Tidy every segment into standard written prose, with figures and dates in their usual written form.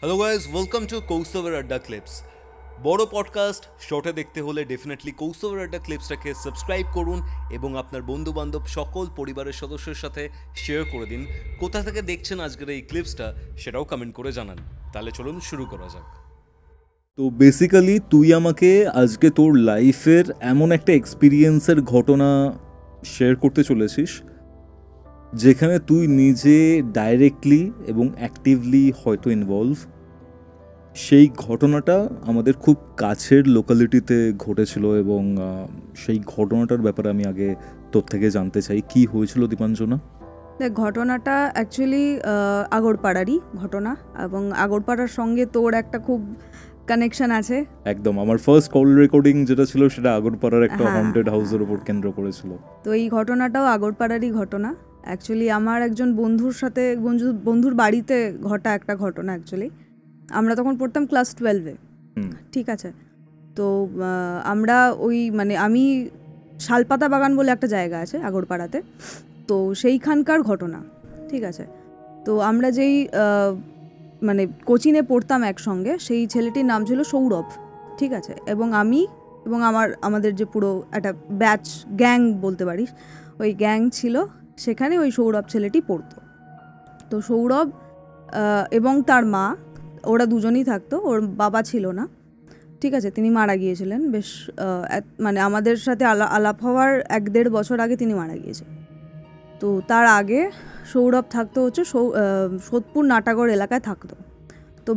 Hello guys, welcome to কৌস্তবের আড্ডা clips. বড় podcast শর্টে দেখতে হলে ডেফিনেটলি কৌস্তবের আড্ডা ক্লিপসটাকে সাবস্ক্রাইব করুন এবং আপনার বন্ধুবান্ধব সকল পরিবারের সদস্যের সাথে শেয়ার করে দিন। কোথা থেকে দেখছেন আজকের এই ক্লিপসটা সেটাও কমেন্ট করে জানান। তাহলে চলুন শুরু করা যাক। তো বেসিক্যালি তুই আমাকে আজকে তোর লাইফের এমন একটা এক্সপিরিয়েন্সের ঘটনা শেয়ার করতে চলেছিস যেখানে তুই নিজে ডাইরেক্টলি এবং অ্যাক্টিভলি হয়তো ইনভলভ। সেই ঘটনাটা আমাদের খুব কাছের লোকালিটিতে ঘটেছিল এবং সেই ঘটনাটার ব্যাপারে আমি আগে তোর থেকে জানতে চাই কি হয়েছিল দীপাঞ্জনা। দেখ, ঘটনাটা অ্যাকচুয়ালি আগরপাড়ারই ঘটনা এবং আগরপাড়ার সঙ্গে তোর একটা খুব কানেকশন আছে। একদম, আমার ফার্স্ট কল রেকর্ডিং যেটা ছিল সেটা আগরপাড়ার একটা হন্টেড হাউসের উপর কেন্দ্র করেছিল। তো এই ঘটনাটাও আগরপাড়ারই ঘটনা। অ্যাকচুয়ালি আমার একজন বন্ধুর সাথে বন্ধুর বাড়িতে ঘটা একটা ঘটনা। অ্যাকচুয়ালি আমরা তখন পড়তাম ক্লাস 12-এ, ঠিক আছে। তো আমরা আমি শালপাতা বাগান বলে একটা জায়গা আছে আগরপাড়াতে, তো সেইখানকার ঘটনা, ঠিক আছে। তো আমরা যেই কোচিনে পড়তাম একসঙ্গে, সেই ছেলেটির নাম ছিল সৌরভ, ঠিক আছে। এবং আমি এবং আমাদের যে পুরো একটা ব্যাচ গ্যাং বলতে পারিস, ওই গ্যাং ছিল, সেখানে ওই সৌরভ ছেলেটি পড়তো। তো সৌরভ এবং তার মা, ওরা দুজনেই থাকতো, ওর বাবা ছিল না, ঠিক আছে, তিনি মারা গিয়েছিলেন বেশ আমাদের সাথে আলাপ হওয়ার 1-1.5 বছর আগে তিনি মারা গিয়েছেন। তো তার আগে সৌরভ থাকতো হচ্ছে সোদপুর নাটাগড় এলাকায় থাকতো। তো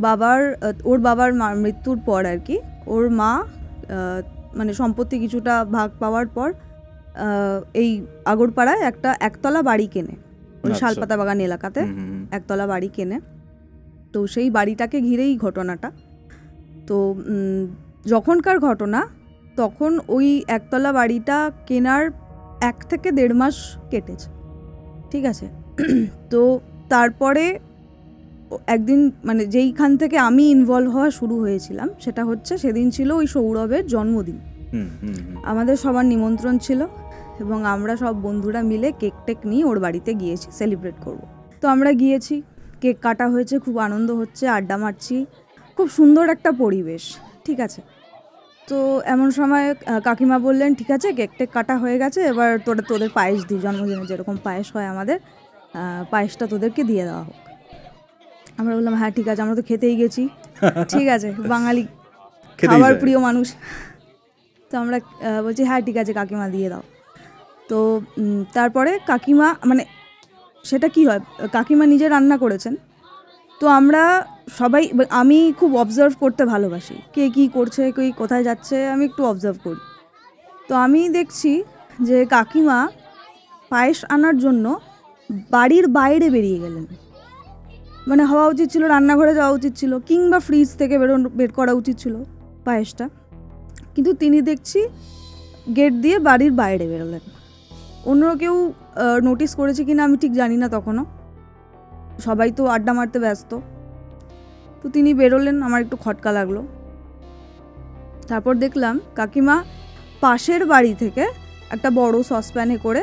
ওর বাবার মৃত্যুর পর আর কি ওর মা সম্পত্তি কিছুটা ভাগ পাওয়ার পর এই আগরপাড়ায় একটা একতলা বাড়ি কেনে, ওই শালপাতা বাগান এলাকাতে একতলা বাড়ি কেনে। তো সেই বাড়িটাকে ঘিরেই ঘটনাটা। তো যখনকার ঘটনা, তখন ওই একতলা বাড়িটা কেনার 1 থেকে 1.5 মাস কেটেছে, ঠিক আছে। তো তারপরে একদিন যেইখান থেকে আমি ইনভলভ হওয়া শুরু হয়েছিলাম, সেটা হচ্ছে সেদিন ছিল ওই সৌরভের জন্মদিন। আমাদের সবার নিমন্ত্রণ ছিল এবং আমরা সব বন্ধুরা মিলে কেক টেক নিয়ে ওর বাড়িতে গিয়েছি সেলিব্রেট করব। তো আমরা গিয়েছি, কেক কাটা হয়েছে, খুব আনন্দ হচ্ছে, আড্ডা মারছি, খুব সুন্দর একটা পরিবেশ, ঠিক আছে। তো এমন সময় কাকিমা বললেন, ঠিক আছে কেক টেক কাটা হয়ে গেছে, এবার তোদের পায়েস দিই, জন্মদিনে যেরকম পায়েস হয় আমাদের, পায়েসটা তোদেরকে দিয়ে দেওয়া হোক। আমরা বললাম হ্যাঁ ঠিক আছে, আমরা তো খেতেই গেছি, ঠিক আছে, বাঙালি খাবার প্রিয় মানুষ। তো আমরা বলছি হ্যাঁ ঠিক আছে কাকিমা দিয়ে দাও। তো তারপরে কাকিমা সেটা কি হয়, কাকিমা নিজে রান্না করেছেন। তো আমরা সবাই, আমি খুব অবজার্ভ করতে ভালোবাসি, কে কী করছে, কে কোথায় যাচ্ছে, আমি একটু অবজার্ভ করি। তো আমি দেখছি যে কাকিমা পায়েস আনার জন্য বাড়ির বাইরে বেরিয়ে গেলেন। হওয়া উচিত ছিল রান্নাঘরে যাওয়া উচিত ছিল, কিংবা ফ্রিজ থেকে বের করা উচিত ছিল পায়েসটা, কিন্তু তিনি দেখছি গেট দিয়ে বাড়ির বাইরে বেরোলেন। অন্য কেউ নোটিস করেছে কিনা আমি ঠিক জানি না, তখনও সবাই তো আড্ডা মারতে ব্যস্ত। তো তিনি বেরোলেন, আমার একটু খটকা লাগলো। তারপর দেখলাম কাকিমা পাশের বাড়ি থেকে একটা বড় সসপ্যানে করে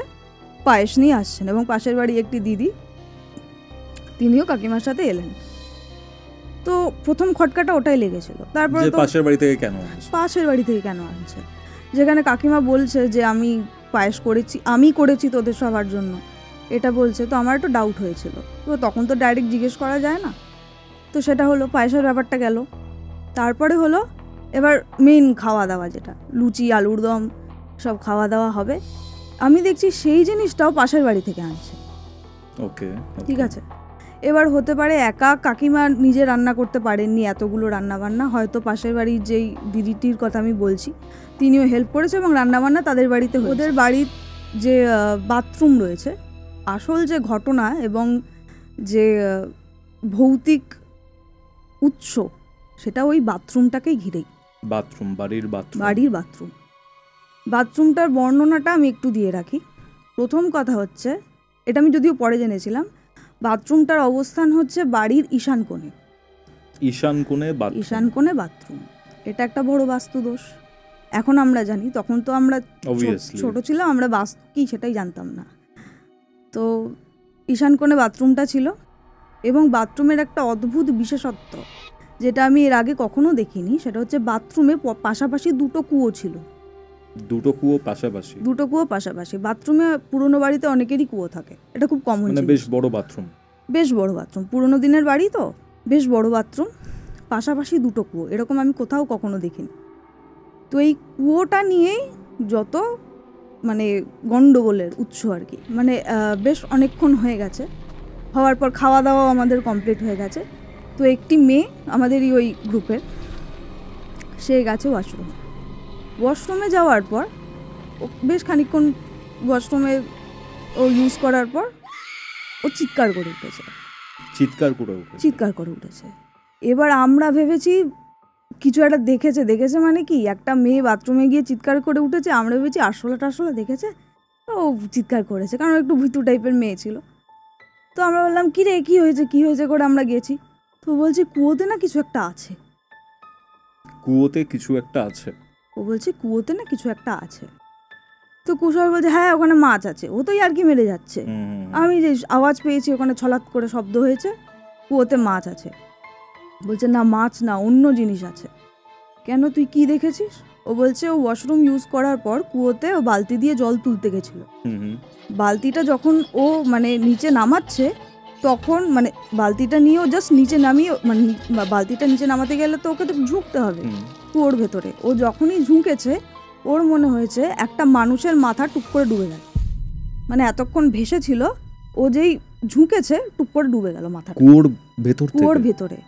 পায়েস নিয়ে আসছেন এবং পাশের বাড়ি একটি দিদি, তিনিও কাকিমার সাথে এলেন। তো প্রথম খটকাটা ওটাই লেগেছিল। তারপর পাশের বাড়ি থেকে কেন আনছে, যেখানে কাকিমা বলছে যে আমি পায়েস করেছি তোদের সবার জন্য, এটা বলছে। তো আমার একটু ডাউট হয়েছিল, তো তখন তো ডাইরেক্ট জিজ্ঞেস করা যায় না। তো সেটা হলো, পায়েসের ব্যাপারটা গেল। তারপরে হলো এবার মেইন খাওয়া দাওয়া, যেটা লুচি আলুর দম সব খাওয়া দাওয়া হবে। আমি দেখছি সেই জিনিসটাও পাশের বাড়ি থেকে আনছে। ওকে, ঠিক আছে। এবার হতে পারে একা কাকিমা নিজে রান্না করতে পারেননি এতগুলো রান্নাবান্না, হয়তো পাশের বাড়ির যেই দিদিটির কথা আমি বলছি তিনিও হেল্প করেছে এবং রান্নাবান্না তাদের বাড়িতে। ওদের বাড়ির যে বাথরুম রয়েছে, আসল যে ঘটনা এবং যে ভৌতিক উৎস, সেটা ওই বাথরুমটাকেই ঘিরেই। বাড়ির বাথরুমটার বর্ণনাটা আমি একটু দিয়ে রাখি। প্রথম কথা হচ্ছে, এটা আমি যদিও পরে জেনেছিলাম, বাথরুমটার অবস্থান হচ্ছে বাড়ির ঈশান কোণে বাথরুম। এটা একটা বড় বাস্তু দোষ। এখন আমরা জানি, তখন তো আমরা ছোট ছিলাম, আমরা বাস্তু কি সেটাই জানতাম না। তো ঈশান কোণে বাথরুমটা ছিল এবং বাথরুমের একটা অদ্ভুত বিশেষত্ব, যেটা আমি এর আগে কখনো দেখিনি, সেটা হচ্ছে বাথরুমে পাশাপাশি দুটো কুয়ো ছিল। দুটো কুয়ো পাশাপাশি? দুটো কুয়ো পাশাপাশি। বাথরুমে পুরোনো বাড়িতে অনেকেরই কুয়ো থাকে, এটা খুব কমন। মানে বেশ বড় বাথরুম? বেশ বড় বাথরুম, পুরোনো দিনের বাড়ি তো, বেশ বড় বাথরুম, পাশাপাশি দুটো কুয়ো, এরকম আমি কোথাও কখনো দেখিনি। তো এই কুয়োটা নিয়েই যত মানে গণ্ডগোলের উৎস আর কি। মানে বেশ অনেকক্ষণ হয়ে গেছে, হওয়ার পর খাওয়া দাওয়াও আমাদের কমপ্লিট হয়ে গেছে। তো একটি মেয়ে আমাদেরই ওই গ্রুপের, সে গেছে ওয়াশরুমে যাওয়ার পর ও বেশ খানিকক্ষণ ওয়াশরুমে ও ইউজ করার পর ও চিৎকার করে উঠেছে। চিৎকার করে উঠেছে। এবার আমরা ভেবেছি কিছু একটা দেখেছে মানে কি, একটা মেয়ে বাথরুমে গিয়ে চিৎকার করে উঠেছে, আমরা ভেবেছি আরশোলা দেখেছে, ও চিৎকার করেছে, কারণ একটু ভীতু টাইপের মেয়ে ছিল। তো আমরা বললাম কী রে, কী হয়েছে করে আমরা গেছি। তো বলছে কুয়োতে না কিছু একটা আছে। ও বলছে কুয়োতে না কিছু একটা আছে। তো কুশল বলছে হ্যাঁ ওখানে মাছ আছে। ও তো আর কি মেরে যাচ্ছে, আমি যে আওয়াজ পেয়েছি ওখানে ছলাৎ করে শব্দ হয়েছে, কুয়োতে মাছ আছে। বলছে না মাছ না, অন্য জিনিস আছে। কেন, তুই কি দেখেছিস? ও বলছে ও ওয়াশরুম ইউজ করার পর কুয়োতে ও বালতি দিয়ে জল তুলতে গেছিল। বালতিটা যখন ও মানে নিচে নামাচ্ছে, তখন মানে বালতিটা নিয়ে ও জাস্ট নিচে নামিয়ে, মানে বালতিটা নিচে নামাতে গেলে তো ওকে তো ঝুঁকতে হবে কুয়োর ভেতরে। ও যখনই ঝুঁকেছে ওর মনে হয়েছে একটা মানুষের মাথা টুক করে ডুবে গেল। মানে এতক্ষণ ভেসে ছিল, ও যেই ঝুঁকেছে টুক করে ডুবে গেল মাথাটা কুয়োর ভেতরে।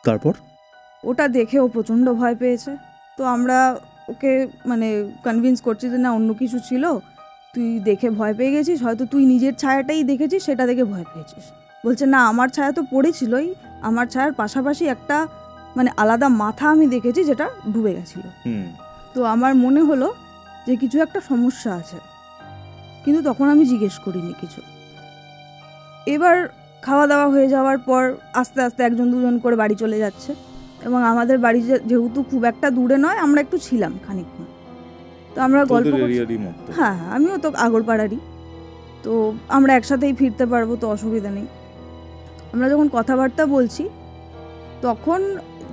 তারপর ওটা দেখে ও প্রচণ্ড ভয় পেয়েছে। তো আমরা ওকে মানে কনভিন্স করছি যে না অন্য কিছু ছিল, তুই দেখে ভয় পেয়ে গেছিস, হয়তো তুই নিজের ছায়াটাই দেখেছিস, সেটা দেখে ভয় পেয়েছিস। বলছে না আমার ছায়া তো পড়েছিলই, আমার ছায়ার পাশাপাশি একটা মানে আলাদা মাথা আমি দেখেছি যেটা ডুবে গেছিল। তো আমার মনে হলো যে কিছু একটা সমস্যা আছে, কিন্তু তখন আমি জিজ্ঞেস করিনি কিছু। এবার খাওয়া দাওয়া হয়ে যাওয়ার পর আস্তে আস্তে একজন দুজন করে বাড়ি চলে যাচ্ছে, এবং আমাদের বাড়ি যেহেতু খুব একটা দূরে নয়, আমরা একটু ছিলাম খানিকক্ষণ। তো আমরা গল্প, হ্যাঁ আমিও তো আগরপাড়ারই, তো আমরা একসাথেই ফিরতে পারবো, তো অসুবিধা নেই। আমরা যখন কথাবার্তা বলছি, তখন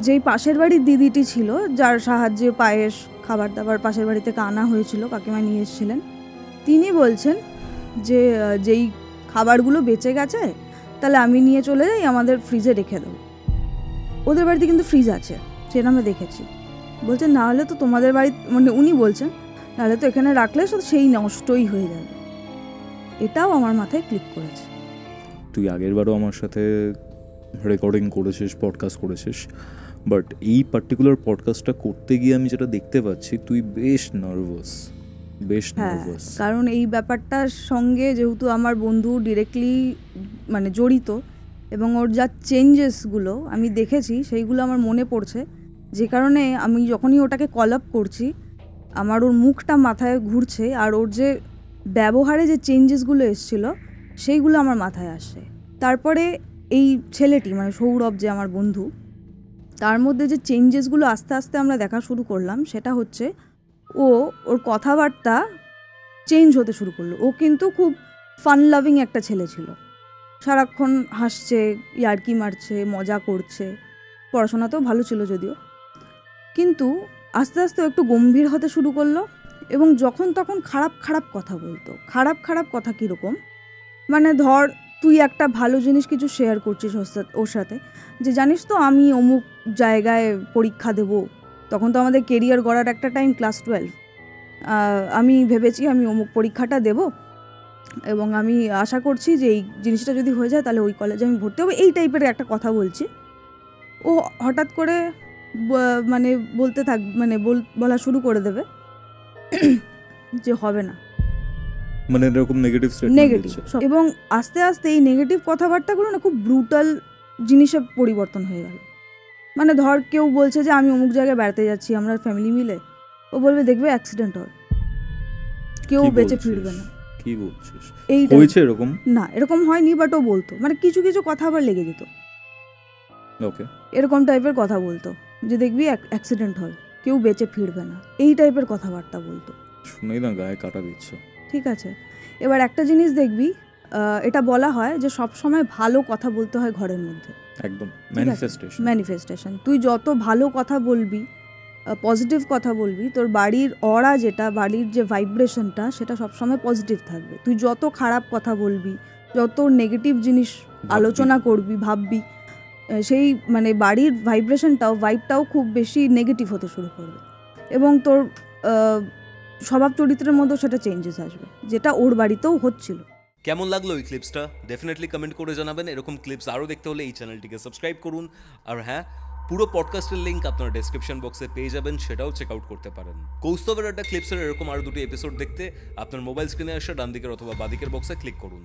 যেই পাশের বাড়ির দিদিটি ছিল, যার সাহায্যে পায়েস খাবার দাবার পাশের বাড়ি থেকে আনা হয়েছিল, কাকিমা নিয়ে এসেছিলেন, তিনি বলছেন যে যেই খাবারগুলো বেঁচে গেছে তাহলে আমি নিয়ে চলে যাই, আমাদের ফ্রিজে রেখে দেবো। ওদের বাড়িতে কিন্তু ফ্রিজ আছে, সেটা আমরা দেখেছি। বলছে না হলে তো তোমাদের বাড়ি, মানে উনি বলছেন নাহলে তো এখানে রাখলে সেই নষ্টই হয়ে যাবে। এটাও আমার মাথায় ক্লিক করেছে। তুই আগেরবারও আমার সাথে রেকর্ডিং করেছিস, পডকাস্ট করেছিস, বাট এই পার্টিকুলার পডকাস্টটা করতে গিয়ে আমি যেটা দেখতে পাচ্ছি, তুই বেশ নার্ভাস। কারণ এই ব্যাপারটার সঙ্গে যেহেতু আমার বন্ধু ডিরেক্টলি মানে জড়িত, এবং ওর যা চেঞ্জেসগুলো আমি দেখেছি সেইগুলো আমার মনে পড়ছে, যে কারণে আমি যখনই ওটাকে কল আপ করছি আমার ওর মুখটা মাথায় ঘুরছে, আর ওর যে ব্যবহারে যে চেঞ্জেসগুলো এসেছিলো সেইগুলো আমার মাথায় আসছে। তারপরে এই ছেলেটি মানে সৌরভ যে আমার বন্ধু, তার মধ্যে যে চেঞ্জেসগুলো আস্তে আস্তে আমরা দেখা শুরু করলাম, সেটা হচ্ছে ওর কথাবার্তা চেঞ্জ হতে শুরু করলো। ও কিন্তু খুব ফান লাভিং একটা ছেলে ছিল, সারাক্ষণ হাসছে, ইয়ার্কি মারছে, মজা করছে, পড়াশোনাতেও ভালো ছিল যদিও, কিন্তু আস্তে আস্তে একটু গম্ভীর হতে শুরু করলো, এবং যখন তখন খারাপ কথা বলতো। খারাপ কথা কীরকম, মানে ধর তুই একটা ভালো জিনিস কিছু শেয়ার করছিস ওর সাথে, যে জানিস তো আমি অমুক জায়গায় পরীক্ষা দেব, তখন তো আমাদের কেরিয়ার গড়ার একটা টাইম, ক্লাস 12, আমি ভেবেছি আমি অমুক পরীক্ষাটা দেব, এবং আমি আশা করছি যে এই জিনিসটা যদি হয়ে যায় তাহলে ওই কলেজে আমি ভর্তি হবো, এই টাইপের একটা কথা বলছি। ও হঠাৎ করে মানে বলা শুরু করে দেবে যে হবে না, মানে এরকম নেগেটিভ, এবং আস্তে আস্তে এই নেগেটিভ কথাবার্তাগুলো না খুব ব্রুটাল জিনিসে পরিবর্তন হয়ে গেল। মানে ধর কেউ বলছে যে আমি অমুক জায়গায় বেড়াতে যাচ্ছি আমরা ফ্যামিলি মিলে, ও বলবে দেখবে অ্যাক্সিডেন্ট হয়, কেউ বেঁচে ফিরবে না। কি বলছিস? হয়েছে এরকম? না এরকম হয়নি, বাট ও বলতো, মানে কিছু কিছু কথা আবার লেগে যেত, ওকে এরকম টাইপের কথা বলতো যে দেখবি অ্যাক্সিডেন্ট হয়, কেউ বেঁচে ফিরবে না, এই টাইপের কথাবার্তা বলতো। শুনেই না গায়ে কাটা দিচ্ছে। ঠিক আছে, এবার একটা জিনিস দেখবি, এটা বলা হয় যে সব সময় ভালো কথা বলতে হয় ঘরের মধ্যে। একদম ম্যানিফেস্টেশন। ম্যানিফেস্টেশন। তুই যত ভালো কথা বলবি, পজিটিভ কথা বলবি, তোর বাড়ির অরা যেটা, বাড়ির যে ভাইব্রেশনটা, সেটা সবসময় পজিটিভ থাকবে। তুই যত খারাপ কথা বলবি, যত নেগেটিভ জিনিস আলোচনা করবি, ভাববি, সেই মানে বাড়ির ভাইবটাও খুব বেশি নেগেটিভ হতে শুরু করবে, এবং তোর স্বভাব চরিত্রের মধ্যেও সেটা চেঞ্জেস আসবে, যেটা ওর বাড়িতেও হচ্ছিল। কেমন লাগলো এই ক্লিপসটা ডেফিনেটলি কমেন্ট করে জানাবেন। এরকম ক্লিপস আরও দেখতে হলে এই চ্যানেলটিকে সাবস্ক্রাইব করুন। আর হ্যাঁ, পুরো পডকাস্টের লিঙ্ক আপনারা ডেসক্রিপশন বক্সে পেয়ে যাবেন, সেটাও চেক আউট করতে পারেন। কৌস্তবের আড্ডা ক্লিপসের এরকম আরও 2টি এপিসোড দেখতে আপনার মোবাইল স্ক্রিনে আসা ডান দিকের অথবা বাঁ দিকের বক্সে ক্লিক করুন।